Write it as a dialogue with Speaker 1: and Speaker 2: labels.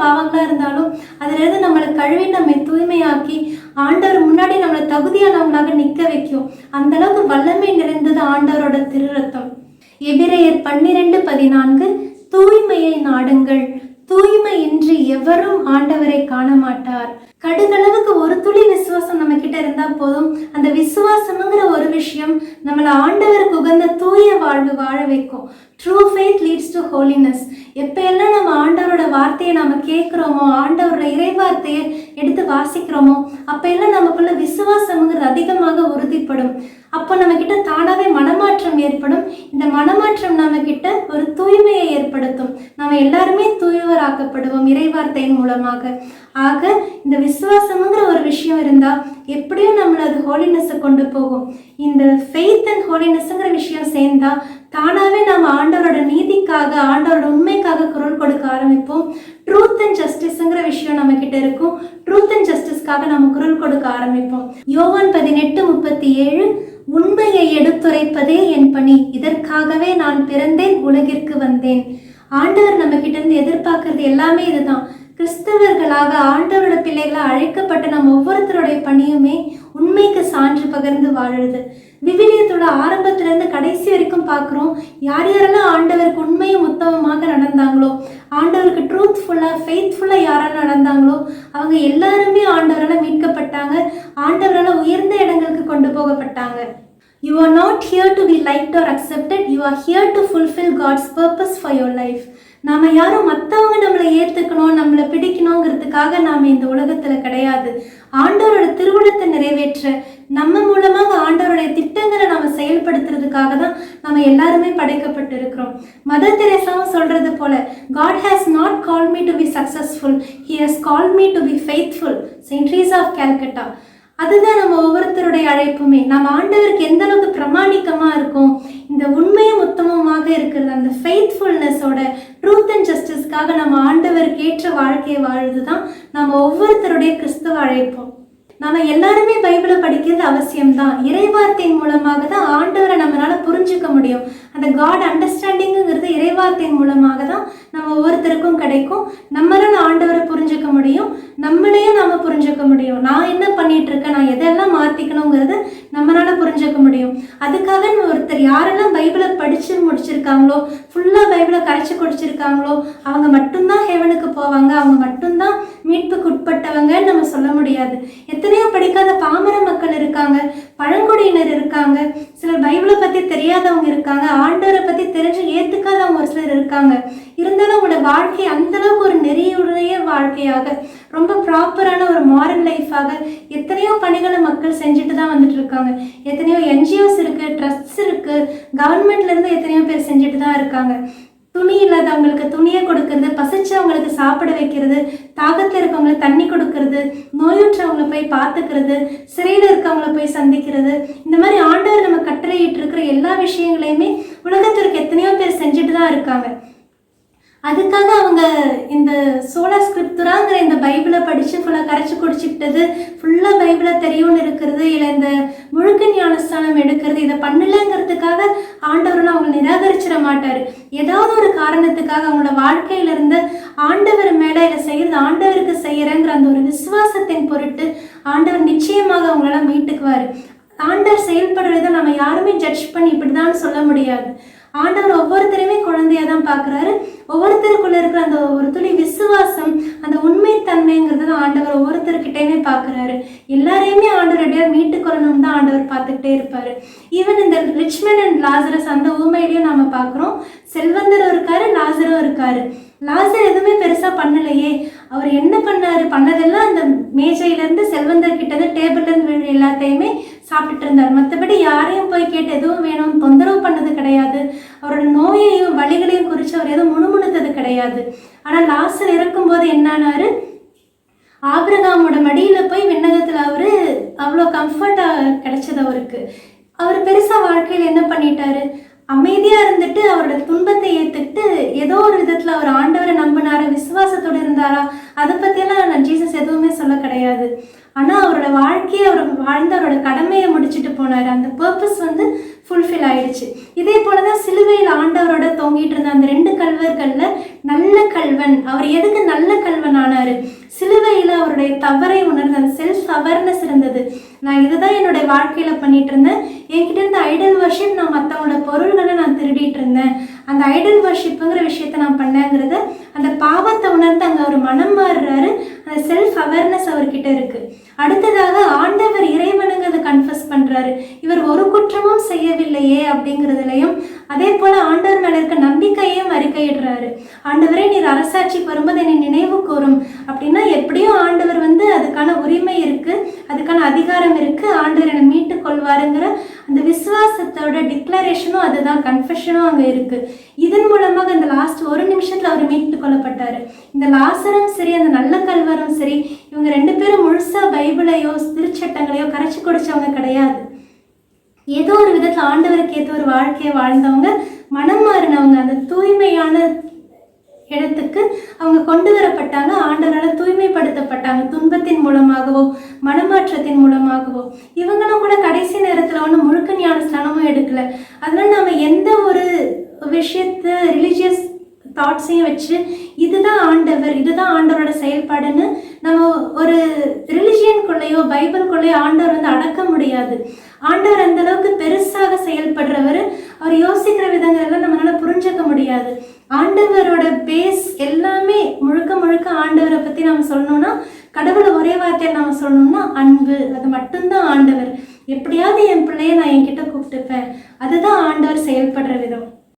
Speaker 1: பாவங்களா இருந்தாலும் அதிலிருந்து நம்மளை கழுவி நம்மை தூய்மையாக்கி ஆண்டவர் முன்னாடி நம்மளை தகுதியானவங்களாக நிற்க வைக்கும். அந்த அளவுக்கு வல்லமை நிறைந்தது ஆண்டவரோட திருரத்தம். எபிரேயர் 12:14 தூய்மையை நாடுங்கள், தூய்மையின்றி எவரும் ஆண்டவரை காண மாட்டார். கடுகளவுக்கு ஒரு துளி விசுவாசம் நம்ம கிட்ட இருந்தா போதும். அந்த விசுவாசம்ங்கிற ஒரு விஷயம் நம்மளை ஆண்டவருக்கு உகந்த தூய வாழ்வு வாழ வைக்கும். True faith leads to holiness. எப்போ எல்லாம் நம்ம ஆண்டவரோட வார்த்தையை நம்ம கேட்குறோமோ, ஆண்டவரோட இறை வார்த்தையை எடுத்து வாசிக்கிறோமோ, அப்போ எல்லாம் நமக்குள்ள விசுவாசம்ங்கிறது அதிகமாக உறுதிப்படும். அப்போ நம்ம கிட்ட தானாகவே மனமாற்றம் ஏற்படும். இந்த மனமாற்றம் நம்ம கிட்ட ஒரு தூய்மையை ஏற்படுத்தும். நம்ம எல்லாருமே தூயவராக்கப்படுவோம் இறைவார்த்தையின் மூலமாக. ஆக இந்த விசுவாசம்ங்கிற ஒரு விஷயம் இருந்தா எப்படியும் நம்மள அது ஹோலினஸை கொண்டு போகும். இந்த ஃபெய்த் அண்ட் ஹோலினஸ்ங்கிற விஷயம் சேர்ந்தா தானாகவே நம்ம ஆண்டவரோட நீதிக்காக, ஆண்டவரோட உண்மைக்காக குரல் கொடுக்க ஆரம்பிப்போம். ட்ரூத் அண்ட் ஜஸ்டிஸ்ங்கிற விஷயம் நம்ம கிட்ட இருக்கும். ட்ரூத் அண்ட் ஜஸ்டிஸ்க்காக நம்ம குரல் கொடுக்க ஆரம்பிப்போம். யோவான் 18:37 உண்மையை எடுத்துரைப்பதே என் பணி, இதற்காகவே நான் பிறந்தேன், உலகிற்கு வந்தேன். ஆண்டவர் நம்ம கிட்ட இருந்து எதிர்பார்க்கறது எல்லாமே இதுதான். கிறிஸ்தவர்களாக ஆண்டவரோட பிள்ளைகளை அழைக்கப்பட்ட நம்ம ஒவ்வொருத்தருடைய பணியுமே உண்மைக்கு சான்று பகிர்ந்து வாழுது. விவிலியத்தோட ஆரம்பத்திலேருந்து கடைசி வரைக்கும் பார்க்குறோம். யார் யாரெல்லாம் ஆண்டவருக்கு உண்மையும் உத்தமமாக நடந்தாங்களோ, ஆண்டவருக்கு ட்ரூத்ஃபுல்லாக ஃபெய்த்ஃபுல்லாக யாரெல்லாம் நடந்தாங்களோ அவங்க எல்லாருமே ஆண்டவரால் மீட்கப்பட்டாங்க, ஆண்டவரால் உயர்ந்த இடங்களுக்கு கொண்டு போகப்பட்டாங்க. You are not here to be liked or accepted. You are here to fulfill God's purpose for your life. நாம் யாரும் மற்றவங்க நம்மளை ஏற்றுக்கணும், நம்மளை பிடிக்கணுங்கிறதுக்காக நாம் இந்த உலகத்தில் கிடையாது. ஆண்டவரோட திருவுளத்தை நிறைவேற்ற நம்ம மூலமாக ஆண்டவருடைய திட்டங்களை நம்ம செயல்படுத்துறதுக்காக தான் நம்ம எல்லாருமே படைக்கப்பட்டிருக்கிறோம். மதர் தெரேசாவும் சொல்றது போல, God has not called me to be successful. He has called me to be faithful. Saint Teresa of Calcutta. அதுதான் நம்ம ஒவ்வொருத்தருடைய அழைப்புமே. நம்ம ஆண்டவருக்கு எந்த அளவுக்கு பிரமாணிக்கமாக இருக்கும், இந்த உண்மையும் உத்தமமாக இருக்கிறது, அந்த ஃபெய்த்ஃபுல்னஸோட ட்ரூத் அண்ட் ஜஸ்டிஸ்க்காக நம்ம ஆண்டவருக்கு ஏற்ற வாழ்க்கையை வாழ்றது தான் நம்ம ஒவ்வொருத்தருடைய கிறிஸ்தவ அழைப்போம். நம்ம எல்லாருமே பைபிளை படிக்கிறது அவசியம்தான். இறைவார்த்தையின் மூலமாக தான் ஆண்டவரை நம்மளால புரிஞ்சுக்க முடியும். அந்த காட் அண்டர்ஸ்டாண்டிங்கிறது இறைவார்த்தையின் மூலமாக தான் நம்ம ஒவ்வொருத்தருக்கும் கிடைக்கும். நம்மளால ஆண்டவரை புரிஞ்சுக்க முடியும், நம்மளையும் நாம புரிஞ்சுக்க முடியும். நான் என்ன பண்ணிட்டு இருக்கேன், நான் எதெல்லாம் மாத்திக்கணுங்கிறது நம்மளால புரிஞ்சுக்க முடியும். அதுக்காக ஒருத்தர் யாரெல்லாம் பைபிளை படிச்சு முடிச்சிருக்காங்களோ, ஃபுல்லா பைபிளை கரைச்சி குடிச்சிருக்காங்களோ அவங்க மட்டும்தான் ஹெவனுக்கு போவாங்க, அவங்க மட்டும்தான் மீட்புக்கு உட்பட்டவங்கன்னு நம்ம சொல்ல முடியாது. எத்தனையோ படிக்காத பாமர மக்கள் இருக்காங்க, பழங்குடியினர் இருக்காங்க, சிலர் பைபிளை பற்றி தெரியாதவங்க இருக்காங்க, ஆண்டவரை பற்றி தெரிஞ்சு ஏற்றுக்காதவங்க ஒரு சிலர் இருக்காங்க. இருந்தாலும் அவங்களோட வாழ்க்கை அந்தளவுக்கு ஒரு நெறியுடைய வாழ்க்கையாக, ரொம்ப ப்ராப்பரான ஒரு மாரல் லைஃபாக எத்தனையோ பணிகளை மக்கள் செஞ்சுட்டு தான் வந்துட்டு இருக்காங்க. எத்தனையோ என்ஜிஓஸ் இருக்குது, ட்ரஸ்ட்ஸ் இருக்குது, கவர்மெண்ட்லேருந்து எத்தனையோ பேர் செஞ்சுட்டு தான் இருக்காங்க. துணி இல்லாதவங்களுக்கு துணியை கொடுக்கறது, பசிச்சவங்களுக்கு சாப்பிட வைக்கிறது, தாகத்தில் இருக்கவங்களுக்கு தண்ணி கொடுக்கறது, நோயுற்றவங்களை போய் பார்த்துக்கிறது, சிறையில் இருக்கவங்களை போய் சந்திக்கிறது, இந்த மாதிரி ஆண்டவர் நம்ம கட்டளையிட்டு இருக்கிற எல்லா விஷயங்களையுமே உலகத்திற்கு எத்தனையோ பேர் செஞ்சுட்டு தான் இருக்காங்க. அதுக்காக அவங்க இந்த சோலா ஸ்கிரிப்துராங்கிற இந்த பைபிளை படித்து ஃபுல்லாக கரைச்சி குடிச்சிக்கிட்டது, ஃபுல்லாக பைபிளை தெரியும்னு இருக்கிறது, இல்லை இந்த முழுக்க ஞானஸ்தானம் எடுக்கிறது, இதை பண்ணலைங்கிறதுக்காக ஆண்டவரை அவங்க நிராகரிச்சிட மாட்டார். ஏதாவது ஒரு காரணத்துக்காக அவங்களோட வாழ்க்கையிலிருந்து ஆண்டவர் மேலே இதை செய்கிறது, ஆண்டவருக்கு செய்கிறேங்கிற அந்த ஒரு விசுவாசத்தின் பொருட்டு ஆண்டவர் நிச்சயமாக அவங்களால மீட்டுக்குவார். ஆண்டவர் செயல்படுறதை நம்ம யாருமே ஜட்ஜ் பண்ணி இப்படிதான் சொல்ல முடியாது. ஆண்டவர் ஒவ்வொருத்தருமே குழந்தையா தான் பார்க்குறாரு. ஒவ்வொருத்தருக்குள்ள இருக்கிற அந்த ஒரு துளி விசுவாசம், அந்த உண்மைத்தன்மைங்கிறது தான் ஆண்டவர் ஒவ்வொருத்தருக்கிட்டையுமே பார்க்குறாரு. எல்லாரையுமே ஆண்டவர் எப்படியாவது மீட்டுக்கொள்ளணும்னு தான் ஆண்டவர் பார்த்துக்கிட்டே இருப்பார். ஈவன் இந்த ரிச்மன் அண்ட் லாசரஸ் அந்த ஊமையிலையும் நம்ம பார்க்குறோம். செல்வந்தரும் இருக்காரு, லாசரும் இருக்காரு. லாசர் எதுவுமே பெருசாக பண்ணலையே, அவர் என்ன பண்ணாரு, பண்ணதெல்லாம் அந்த மேஜையிலேருந்து செல்வந்தர்கிட்ட டேபிள்லேருந்து விழுற எல்லாத்தையுமே சாப்பிட்டுட்டு இருந்தார். மற்றபடி யாரையும் போய் கேட்டு எதுவும் வேணும்னு தொந்தரவு பண்ணது கிடையாது. அவரோட நோயையும் வலிகளையும் குறித்து அவர் எதுவும் முணுமுணுத்தது கிடையாது. ஆனால் லாசர் இருக்கும்போது என்னானாரு, ஆபிரகாமோட மடியில் போய் விண்ணகத்தில் அவர் அவ்வளோ கம்ஃபர்ட்டாக கிடைச்சது அவருக்கு. அவர் பெருசாக வாழ்க்கையில் என்ன பண்ணிட்டாரு, அமைதியாக இருந்துட்டு அவரோட துன்பத்தை ஏற்றுக்கிட்டு ஏதோ ஒரு விதத்தில் அவர் ஆண்டவரை நம்பினாரா, விசுவாசத்தோடு இருந்தாரா, அதை பற்றியெல்லாம் நான் ஜீசஸ் எதுவுமே சொல்ல கிடையாது. ஆனால் அவரோட வாழ்க்கையை அவர் வாழ்ந்து அவரோட கடமையை முடிச்சுட்டு போனார். அந்த பர்பஸ் ஃபுல்ஃபில் ஆயிடுச்சு. இதே போல தான் சிலுவையில் ஆண்டவரோட தொங்கிட்டு இருந்த அந்த 2 கல்வர்களில் நல்ல கல்வன், அவர் எதுக்கு நல்ல கல்வன் ஆனார்? சிலுவையில் அவருடைய தவறை உணர்ந்த அந்த செல்ஃப் அவேர்னஸ் இருந்தது. நான் இதுதான் என்னுடைய வாழ்க்கையில் பண்ணிட்டு இருந்தேன், என்கிட்ட இருந்த ஐடல் வர்ஷிப், நான் மற்றவங்களோட பொருள்களை நான் திருடிட்டு இருந்தேன், அந்த ஐடல் வர்ஷிப்புங்கிற விஷயத்த நான் பண்ணேங்கிறத, அந்த பாவத்தை உணர்ந்து அங்கே அவர் மனம் மாறுறாரு. அந்த செல்ஃப் அவேர்னஸ் அவர்கிட்ட இருக்கு. அடுத்ததாக ஆண்டவர் இறைவனுங்கிறத கன்ஃபஸ் பண்றாரு. இவர் ஒரு குற்றமும் செய்யவில்லையே அப்படிங்கிறதுலையும், அதே போல ஆண்டவர் மேல இருக்க நம்பிக்கையையும் அறிக்கையிடுறாரு. ஆண்டவரே, நீர் அரசாட்சிக்கு வரும்போது என்னை நினைவு கூறும் அப்படின்னா, எப்படியும் ஆண்டவர் அதுக்கான உரிமை இருக்கு, அதுக்கான அதிகாரம் இருக்கு, ஆண்டவர் என்னை மீட்டு கொள்வாருங்கிற அந்த விசுவாசத்தோட டிக்ளரேஷனும் அதுதான், கன்ஃபெஷனும் அங்கே இருக்கு. இதன் மூலமாக அந்த லாஸ்ட் 1 நிமிஷத்துல அவர் மீட்டு கொள்ளப்பட்டாரு. இந்த லாசரும் சரி, அந்த நல்ல கல்வரும் சரி, இவங்க 2 பேரும் முழுசா பைபிளையோ திருச்சட்டங்களையோ கரைச்சி குடிச்சவங்க கிடையாது. ஏதோ ஒரு விதத்தில் ஆண்டவருக்கு ஏதோ ஒரு வாழ்க்கையை வாழ்ந்தவங்க, மனம் மாறினவங்க, அந்த தூய்மையான இடத்துக்கு அவங்க கொண்டு வரப்பட்டாங்க. ஆண்டவரால் தூய்மைப்படுத்தப்பட்டாங்க, துன்பத்தின் மூலமாகவோ மனமாற்றத்தின் மூலமாகவோ. இவங்களும் கூட கடைசி நேரத்தில் முழுக்க ஞான ஸ்நானமும் எடுக்கல. அதனால நம்ம எந்த ஒரு விஷயத்தை ரிலீஜியஸ் தாட்ஸையும் வச்சு இதுதான் ஆண்டவர், இதுதான் ஆண்டவரோட செயல்பாடுன்னு நம்ம ஒரு ரிலிஜியனுக்குள்ளேயோ பைபிள்குள்ளேயோ ஆண்டவர் அடக்க முடியாது. ஆண்டவர் அந்த அளவுக்கு பெருசாக செயல்படுறவர், அவர் யோசிக்கிற விதங்கள்லாம் நம்மளால புரிஞ்சுக்க முடியாது. ஆண்டவரோட பேஸ் எல்லாமே முழுக்க முழுக்க ஆண்டவரை பற்றி நம்ம சொல்லணும்னா, கடவுளை ஒரே வார்த்தையை நம்ம சொல்லணும்னா அன்பு. அது மட்டும்தான் ஆண்டவர். எப்படியாவது என் பிள்ளைய நான் என்கிட்ட கூப்பிட்டுப்பேன், அதுதான் ஆண்டவர் செயல்படுற விதம்.